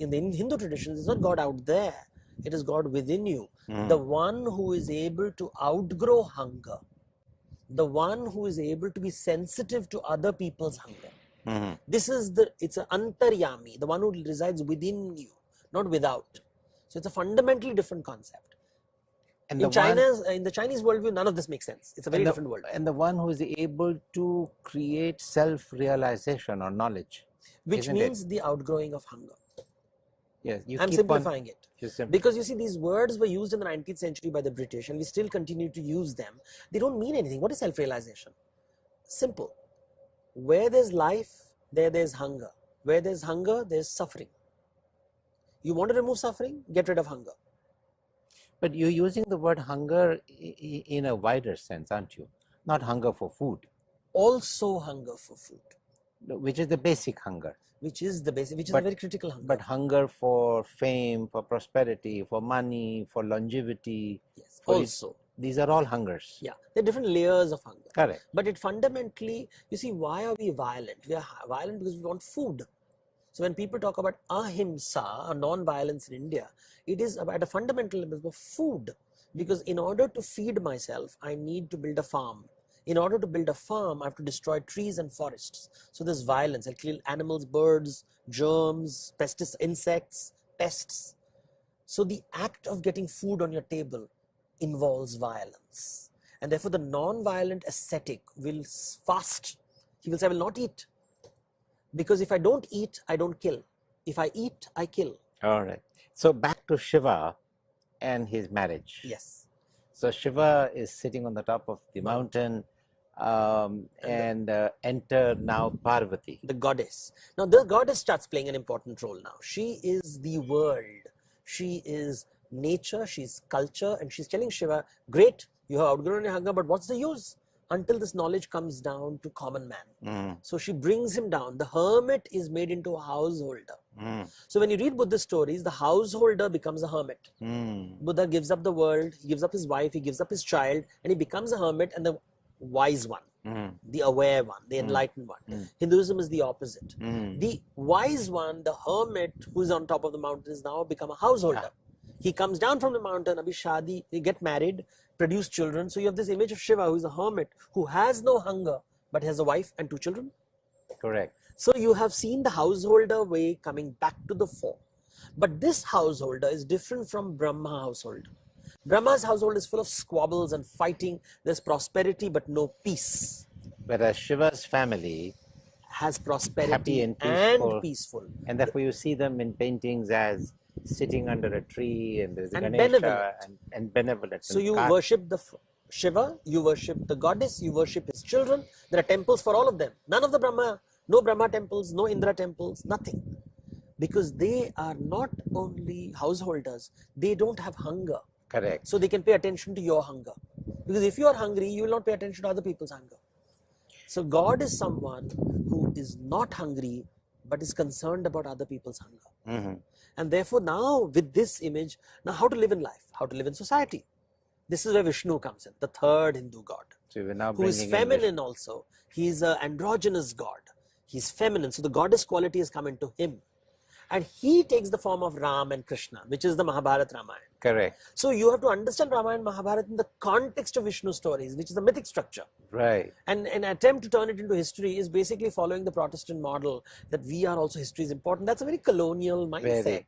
in the Hindu tradition, it's not God out there. It is God within you. The one who is able to outgrow hunger. The one who is able to be sensitive to other people's hunger. This is it's an antaryami, the one who resides within you, not without. So it's a fundamentally different concept. And in the Chinese worldview, none of this makes sense. It's a very different world. And the one who is able to create self-realization or knowledge. Which means the outgrowing of hunger. Yes, I'm simplifying it. Because you see, these words were used in the 19th century by the British, and we still continue to use them. They don't mean anything. What is self-realization? Simple. Where there's life, there's hunger. Where there's hunger, there's suffering. You want to remove suffering? Get rid of hunger. But you're using the word hunger in a wider sense, aren't you? Not hunger for food. Also hunger for food. Which is the basic hunger. Which is a very critical hunger. But hunger for fame, for prosperity, for money, for longevity. Yes, also. These are all hungers. Yeah, there are different layers of hunger. Correct. But it fundamentally, you see, why are we violent? We are violent because we want food. So when people talk about ahimsa, or non-violence in India, it is at a fundamental level of food. Because in order to feed myself, I need to build a farm. In order to build a farm, I have to destroy trees and forests. So there's violence. I kill animals, birds, germs, insects, pests. So the act of getting food on your table involves violence. And therefore the non-violent ascetic will fast. He will say, I will not eat. Because if I don't eat, I don't kill. If I eat, I kill. All right. So back to Shiva and his marriage. Yes. So Shiva is sitting on the top of the mountain and enter now Parvati. The goddess. Now the goddess starts playing an important role now. She is the world. She is nature, she's culture, and she's telling Shiva, great, you have outgrown your hunger, but what's the use? Until this knowledge comes down to common man. So she brings him down. The hermit is made into a householder. So when you read Buddhist stories, the householder becomes a hermit. Buddha gives up the world, he gives up his wife, he gives up his child, and he becomes a hermit and the wise one, the aware one, the enlightened one. Hinduism is the opposite. The wise one, the hermit who's on top of the mountain, is now become a householder. He comes down from the mountain, abhi shadi, they get married, produce children. So you have this image of Shiva, who is a hermit, who has no hunger, but has a wife and 2 children. Correct. So you have seen the householder way coming back to the fore. But this householder is different from Brahma household. Brahma's household is full of squabbles and fighting. There's prosperity, but no peace. Whereas Shiva's family has prosperity happy and peaceful. And therefore you see them in paintings as sitting under a tree, and there's Ganesha and benevolent. So you worship the Shiva, you worship the goddess, you worship his children. There are temples for all of them. None of the Brahma, no Brahma temples, no Indra temples, nothing. Because they are not only householders, they don't have hunger. Correct. So they can pay attention to your hunger. Because if you are hungry, you will not pay attention to other people's hunger. So God is someone who is not hungry, but is concerned about other people's hunger. And therefore now with this image, now how to live in life, how to live in society. This is where Vishnu comes in, the third Hindu god, so we're now who is feminine also. He is an androgynous god. He's feminine, so the goddess quality has come into him. And he takes the form of Ram and Krishna, which is the Mahabharata Ramayana. Correct. So you have to understand Ramayana and Mahabharata in the context of Vishnu stories, which is the mythic structure. Right. And an attempt to turn it into history is basically following the Protestant model that we are also history is important. That's a very colonial mindset.